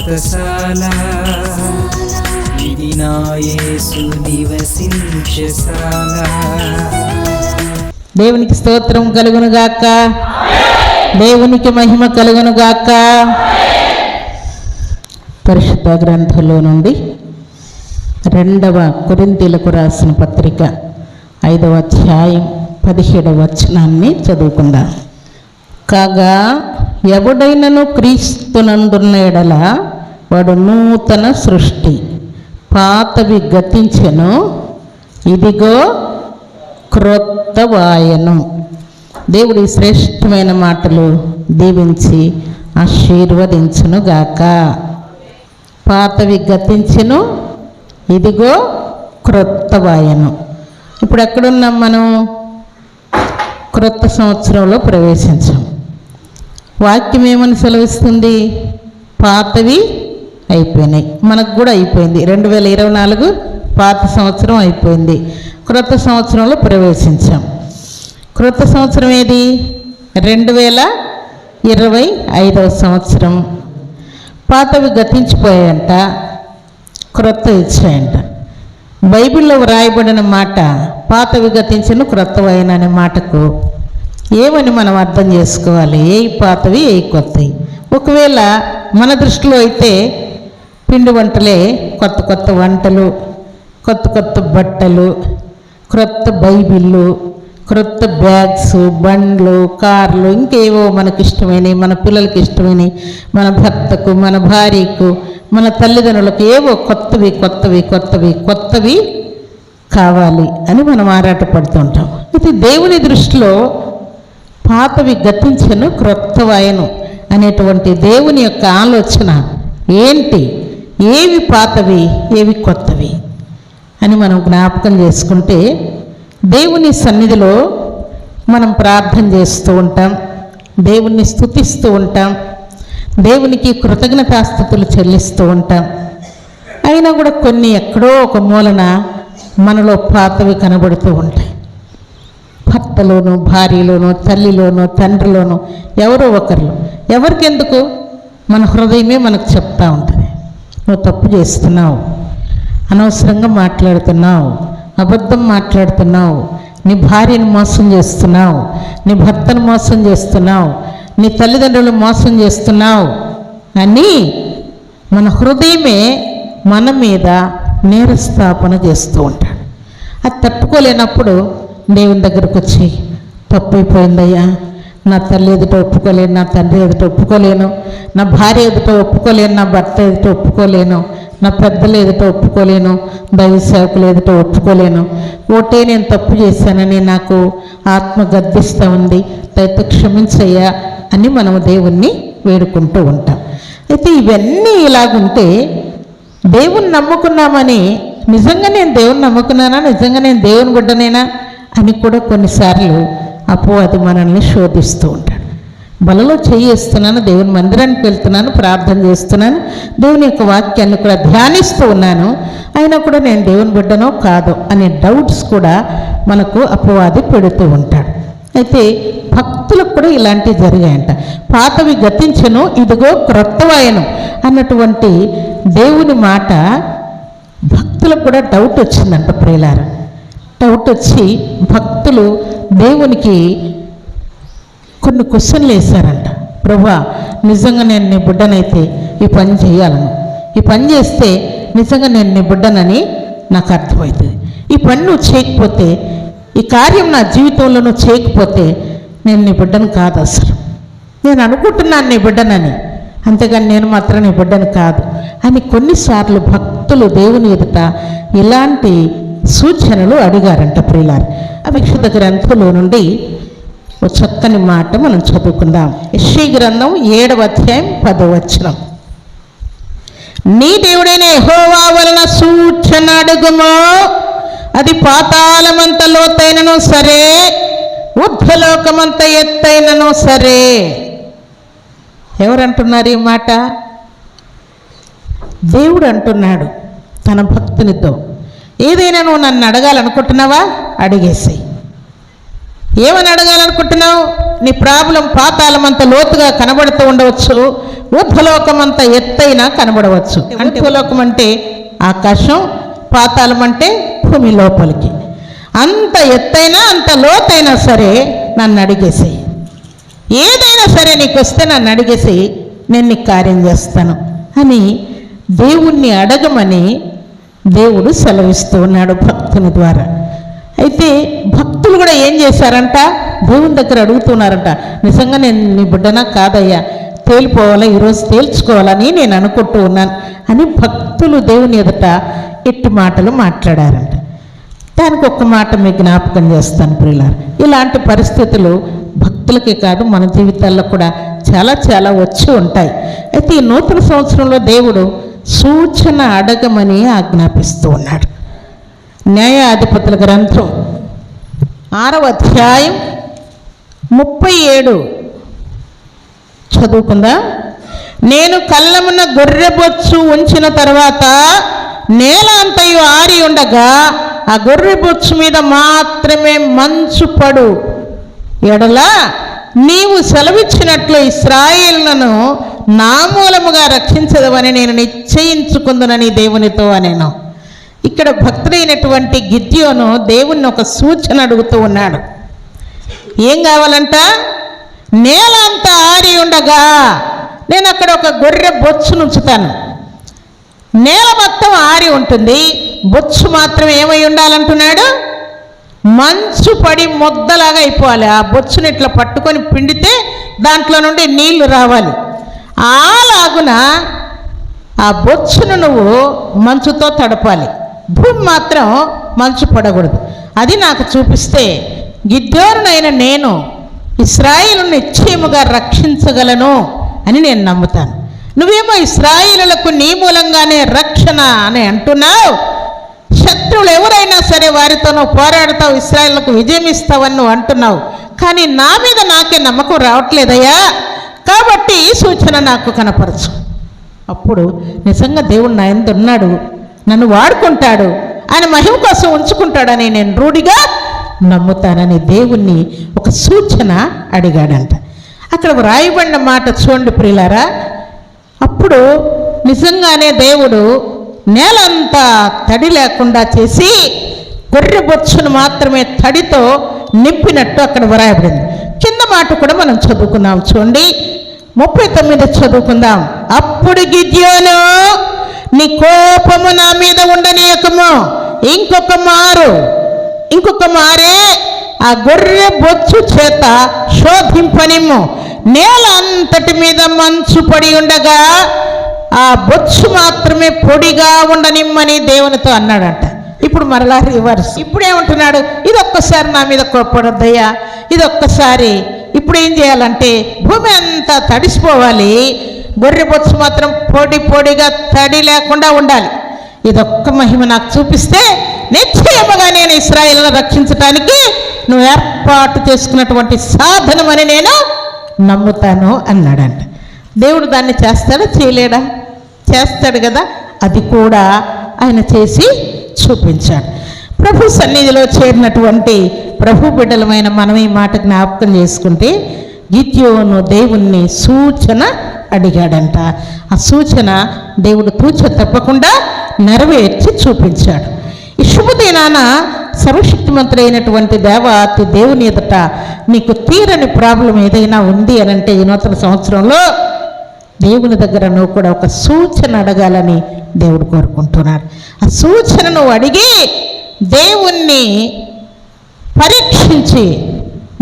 వ్రతశాల ఇది నా యేసు నివసించశాల. దేవునికి స్తోత్రం కలుగును గాక. దేవునికి మహిమ కలుగును గాక. పరిశుద్ధ గ్రంథంలో నుండి 2వ కొరింథీయులకు రాసిన పత్రిక 5వ అధ్యాయం 17వ వచనాన్ని చదువుకుందాం. కాగా ఎవడైనను క్రీస్తునందున్న ఎడల వాడు నూతన సృష్టి, పాతవి గతించెను, ఇదిగో క్రొత్తవాయెను. దేవుడి శ్రేష్టమైన మాటలు దీవించి ఆశీర్వదించును గాక. పాతవి గతించెను, ఇదిగో క్రొత్తవాయెను. ఇప్పుడు ఎక్కడున్నాం మనం? క్రొత్త సంవత్సరంలో ప్రవేశించాం. వాక్యం ఏమని సెలవిస్తుంది? పాతవి అయిపోయినాయి. మనకు కూడా అయిపోయింది. 2024 పాత సంవత్సరం అయిపోయింది. క్రొత్త సంవత్సరంలో ప్రవేశించాం. క్రొత్త సంవత్సరం ఏది? 2025వ సంవత్సరం. పాతవి గతించిపోయాయంట, క్రొత్తవి ఇచ్చాయంట. బైబిల్లో వ్రాయబడిన మాట పాతవి గతించిన క్రొత్తవైన అనే మాటకు ఏమని మనం అర్థం చేసుకోవాలి? ఏ పాతవి, ఏ కొత్తవి. ఒకవేళ మన దృష్టిలో అయితే పిండి వంటలే కొత్త కొత్త వంటలు, కొత్త కొత్త బట్టలు, క్రొత్త బైబిళ్ళు, క్రొత్త బ్యాగ్స్, బండ్లు, కార్లు, ఇంకేవో మనకి ఇష్టమైనవి, మన పిల్లలకి ఇష్టమైనవి, మన భర్తకు, మన భార్యకు, మన తల్లిదండ్రులకు ఏవో కొత్తవి కొత్తవి కొత్తవి కొత్తవి కావాలి అని మనం ఆరాటపడుతుంటాం. అయితే దేవుని దృష్టిలో పాతవి గతించెను, క్రొత్తవాయెను అనేటువంటి దేవుని యొక్క ఆలోచన ఏంటి? ఏవి పాతవి, ఏవి కొత్తవి అని మనం జ్ఞాపకం చేసుకుంటే, దేవుని సన్నిధిలో మనం ప్రార్థన చేస్తూ ఉంటాం, దేవుణ్ణి స్తుతిస్తూ ఉంటాం, దేవునికి కృతజ్ఞతాస్తుతులు చెల్లిస్తూ ఉంటాం. అయినా కూడా కొన్ని ఎక్కడో ఒక మూలన మనలో పాతవి కనబడుతూ ఉంటాయి. భర్తలోనూ, భార్యలోనూ, తల్లిలోనూ, తండ్రిలోనూ, ఎవరో ఒకరిలో. ఎవరికెందుకు? మన హృదయమే మనకు చెప్తా ఉంటుంది, నువ్వు తప్పు చేస్తున్నావు, అనవసరంగా మాట్లాడుతున్నావు, అబద్ధం మాట్లాడుతున్నావు, నీ భార్యను మోసం చేస్తున్నావు, నీ భర్తను మోసం చేస్తున్నావు, నీ తల్లిదండ్రులు మోసం చేస్తున్నావు అని మన హృదయమే మన మీద నేరస్థాపన చేస్తూ ఉంటాడు. అది తట్టుకోలేనప్పుడు దేవుని దగ్గరకు వచ్చి, తప్పు అయిపోయిందయ్యా, నా తల్లి ఎదుట ఒప్పుకోలేను, నా తండ్రి ఎదుట ఒప్పుకోలేను, నా భార్య ఎదుట ఒప్పుకోలేను, నా భర్త ఎదుట ఒప్పుకోలేను, నా పెద్దలు ఎదుట ఒప్పుకోలేను, దైవ సేవకులు ఎదుట ఒప్పుకోలేను, ఒకటే నేను తప్పు చేశానని నాకు ఆత్మ గద్దిస్తూ ఉంది, దయతో క్షమించయ్యా అని మనం దేవుణ్ణి వేడుకుంటూ ఉంటాం. అయితే ఇవన్నీ ఇలాగుంటే దేవుని నమ్ముకున్నామని నిజంగా నేను దేవుని నమ్ముకున్నానా, నిజంగా నేను దేవుని బిడ్డనేనా అని కూడా కొన్నిసార్లు అపవాది మనల్ని శోధిస్తూ ఉంటాడు. బలలో చేయిస్తున్నాను, దేవుని మందిరానికి వెళ్తున్నాను, ప్రార్థన చేస్తున్నాను, దేవుని యొక్క వాక్యాన్ని కూడా ధ్యానిస్తూ ఉన్నాను, అయినా కూడా నేను దేవుని బిడ్డనో కాదో అనే డౌట్స్ కూడా మనకు అపవాది పెడుతూ ఉంటాడు. అయితే భక్తులకు కూడా ఇలాంటివి జరిగాయంట. పాతవి గతించెను, ఇదిగో క్రొత్తవాయెను అన్నటువంటి దేవుని మాట భక్తులకు కూడా డౌట్ వచ్చిందంట. ప్రియులారా, డౌట్ వచ్చి భక్తులు దేవునికి కొన్ని క్వశ్చన్లు వేశారంట. ప్రభువా, నిజంగా నేను నీ బిడ్డనైతే ఈ పని చేయాలను, ఈ పని చేస్తే నిజంగా నేను నీ బిడ్డనని నాకు అర్థమవుతుంది, ఈ పని నువ్వు చేయకపోతే, ఈ కార్యం నా జీవితంలో నువ్వు చేయకపోతే నేను నీ బిడ్డను కాదు, అసలు నేను అనుకుంటున్నాను నీ బిడ్డనని, అంతేగాని నేను మాత్రం నీ బిడ్డను కాదు అని కొన్నిసార్లు భక్తులు దేవుని ఎదుట ఇలాంటి సూచనలు అడిగారంట. ప్రియులారు, పరిశుద్ధ గ్రంథంలో నుండి ఒక చక్కని మాట మనం చదువుకుందాం. యెషయా గ్రంథం 7వ అధ్యాయం 10వ వచనం. నీ దేవుడైన యెహోవా వలన సూచన అడుగుమో, అది పాతాళమంత లోతైనను సరే, ఊర్ధ్వలోకమంత ఎత్తైనను సరే. ఎవరంటున్నారు ఈ మాట? దేవుడు అంటున్నాడు తన భక్తునితో, ఏదైనా నువ్వు నన్ను అడగాలనుకుంటున్నావా, అడిగేసాయి. ఏమని అడగాలనుకుంటున్నావు? నీ ప్రాబ్లం పాతాళం అంత లోతుగా కనబడుతూ ఉండవచ్చు, ఊర్ధ్వలోకం అంత ఎత్తైన కనబడవచ్చు. ఊర్ధ్వలోకం అంటే ఆకాశం, పాతాళం అంటే భూమి లోపలికి. అంత ఎత్తైనా అంత లోతైనా సరే నన్ను అడిగేసేయి, ఏదైనా సరే నీకు వస్తే నన్ను అడిగేసేయి, నేను నీకు కార్యం చేస్తాను అని దేవుణ్ణి అడగమని దేవుడు సెలవిస్తూ ఉన్నాడు భక్తుని ద్వారా. అయితే భక్తులు కూడా ఏం చేశారంట, దేవుని దగ్గర అడుగుతున్నారంట, నిజంగా నేను నీ బిడ్డనా కాదయ్యా, తేలిపోవాలా, ఈరోజు తేల్చుకోవాలని నేను అనుకుంటూ ఉన్నాను అని భక్తులు దేవుని ఎదుట ఎట్టి మాటలు మాట్లాడారంట. దానికి ఒక్క మాట మీకు జ్ఞాపకం చేస్తాను ప్రియులారా. ఇలాంటి పరిస్థితులు భక్తులకే కాదు మన జీవితాల్లో కూడా చాలా చాలా వచ్చి ఉంటాయి. అయితే ఈ నూతన సంవత్సరంలో దేవుడు సూచన అడగమని ఆజ్ఞాపిస్తూ ఉన్నాడు. న్యాయాధిపతుల గ్రంథం 6వ అధ్యాయం 37 చదువుకుందా. నేను కళ్ళమున గొర్రెబొచ్చు ఉంచిన తర్వాత నేల అంతయు ఆరి ఉండగా ఆ గొర్రెబొచ్చు మీద మాత్రమే మంచు పడు ఎడల నీవు సెలవిచ్చినట్లు ఇశ్రాయేలులను నా మూలముగా రక్షించదవని నేను నిశ్చయించుకుందునని దేవునితో అనేను. ఇక్కడ భక్తుడైనటువంటి గిద్యోను దేవుణ్ణి ఒక సూచన అడుగుతూ ఉన్నాడు. ఏం కావాలంట? నేల అంతా ఆరి ఉండగా నేను అక్కడ ఒక గొర్రె బొచ్చును ఉంచుతాను. నేల మొత్తం ఆరి ఉంటుంది, బొచ్చు మాత్రం ఏమై ఉండాలంటున్నాడు? మంచు పడి ముద్దలాగా అయిపోవాలి. ఆ బొచ్చుని ఇట్లా పట్టుకొని పిండితే దాంట్లో నుండి నీళ్లు రావాలి. అలాగున ఆ బొచ్చును నువ్వు మంచుతో తడపాలి, భూమి మాత్రం మంచు పడకూడదు. అది నాకు చూపిస్తే గిద్యోనునైన నేను ఇశ్రాయేలును నిశ్చయముగా రక్షించగలను అని నేను నమ్ముతాను. నువ్వేమో ఇశ్రాయేలులకు నీ మూలంగానే రక్షణ అని అంటున్నావు. శత్రువులు ఎవరైనా సరే వారితో పోరాడతావు, ఇశ్రాయేలులకు విజయం ఇస్తావని నువ్వు అంటున్నావు. కానీ నా మీద నాకే నమ్మకం రావట్లేదయ్యా, కాబట్టి ఈ సూచన నాకు కనపరచు. అప్పుడు నిజంగా దేవుడు నా యందు ఉన్నాడు, నన్ను వాడుకుంటాడు, ఆయన మహిమ కోసం ఉంచుకుంటాడని నేను రూఢిగా నమ్ముతానని దేవుణ్ణి ఒక సూచన అడిగాడంట. అక్కడ వ్రాయబడిన మాట చూడండి ప్రియులారా. అప్పుడు నిజంగానే దేవుడు నేలంతా తడి లేకుండా చేసి గొర్రె బొచ్చును మాత్రమే తడితో నింపినట్టు అక్కడ వ్రాయబడింది. కింద మాట కూడా మనం చదువుకుందాం చూడండి, 39 చదువుకుందాం. అప్పుడు గిద్యోను, నీ కోపము నా మీద ఉండనీయకము, ఇంకొక మారే ఆ గొర్రె బొచ్చు చేత శోధింపనిమ్ము. నేల అంతటి మీద మంచు పడి ఉండగా ఆ బొచ్చు మాత్రమే పొడిగా ఉండనిమ్మని దేవునితో అన్నాడంట. ఇప్పుడు మరలా రివర్స్. ఇప్పుడు ఏమంటున్నాడు? ఇదొక్కసారి నా మీద కోప్పడద్దయ్యా, ఇదొక్కసారి. ఇప్పుడు ఏం చేయాలంటే భూమి అంతా తడిసిపోవాలి, గొర్రె బొచ్చు మాత్రం పొడిగా తడి లేకుండా ఉండాలి. ఇదొక్క మహిమ నాకు చూపిస్తే నిశ్చయముగా నేను ఇశ్రాయేలును రక్షించటానికి నువ్వు ఏర్పాటు చేసుకున్నటువంటి సాధనమని నేను నమ్ముతాను అన్నాడంట. దేవుడు దాన్ని చేస్తాడా చేయలేడా? చేస్తాడు కదా. అది కూడా ఆయన చేసి చూపించాడు. ప్రభు సన్నిధిలో చేరినటువంటి ప్రభు బిడ్డలమైన మనం ఈ మాట జ్ఞాపకం చేసుకుంటే గిద్యోను దేవుణ్ణి సూచన అడిగాడంట. ఆ సూచన దేవుడు తూచ తప్పకుండా నెరవేర్చి చూపించాడు. ఈ శుభదినాన సర్వశక్తిమంతుడైనటువంటి దేవాతి దేవుని ఎదుట నీకు తీరని ప్రాబ్లం ఏదైనా ఉంది అని అంటే ఈ నూతన సంవత్సరంలో దేవుని దగ్గర నువ్వు కూడా ఒక సూచన అడగాలని దేవుడు కోరుకుంటున్నాడు. ఆ సూచన నువ్వు అడిగి దేవుణ్ణి పరీక్షించి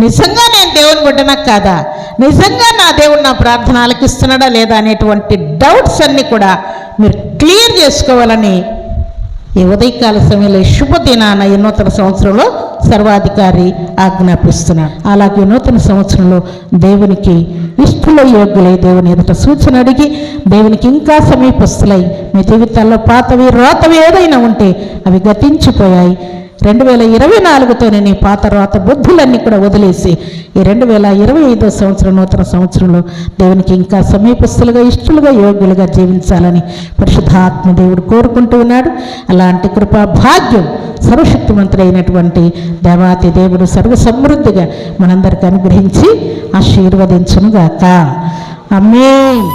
నిజంగా నేను దేవుని బిడ్డనా కాదా, నిజంగా నా దేవుడు నా ప్రార్థన ఆలకిస్తున్నాడా లేదా అనేటువంటి డౌట్స్ అన్నీ కూడా మీరు క్లియర్ చేసుకోవాలని ఈ ఉదయకాల సమయంలో శుభదినాన ఈ నూతన సంవత్సరంలో సర్వాధికారి ఆజ్ఞాపిస్తున్నాడు. అలాగే నూతన సంవత్సరంలో దేవునికి ఇష్టల యోగ్యులై దేవుని ఎదుట సూచన అడిగి దేవునికి ఇంకా సమీపస్తులై మీ జీవితాల్లో పాతవి రోతవి ఏదైనా ఉంటే అవి గతించిపోయాయి, 2024తోనే నీ పాత రాత బుద్ధులన్నీ కూడా వదిలేసి ఈ 2025 సంవత్సరం నూతన సంవత్సరంలో దేవునికి ఇంకా సమీపస్తులుగా ఇష్టలుగా యోగ్యులుగా జీవించాలని పరిశుద్ధాత్మ దేవుడు కోరుకుంటూ ఉన్నాడు. అలాంటి కృపా భాగ్యం సర్వశక్తిమంతుడైనటువంటి దేవాతి దేవుడు సర్వసమృద్ధిగా మనందరికీ అనుగ్రహించి ఆశీర్వదించునుగాక. ఆమేన్.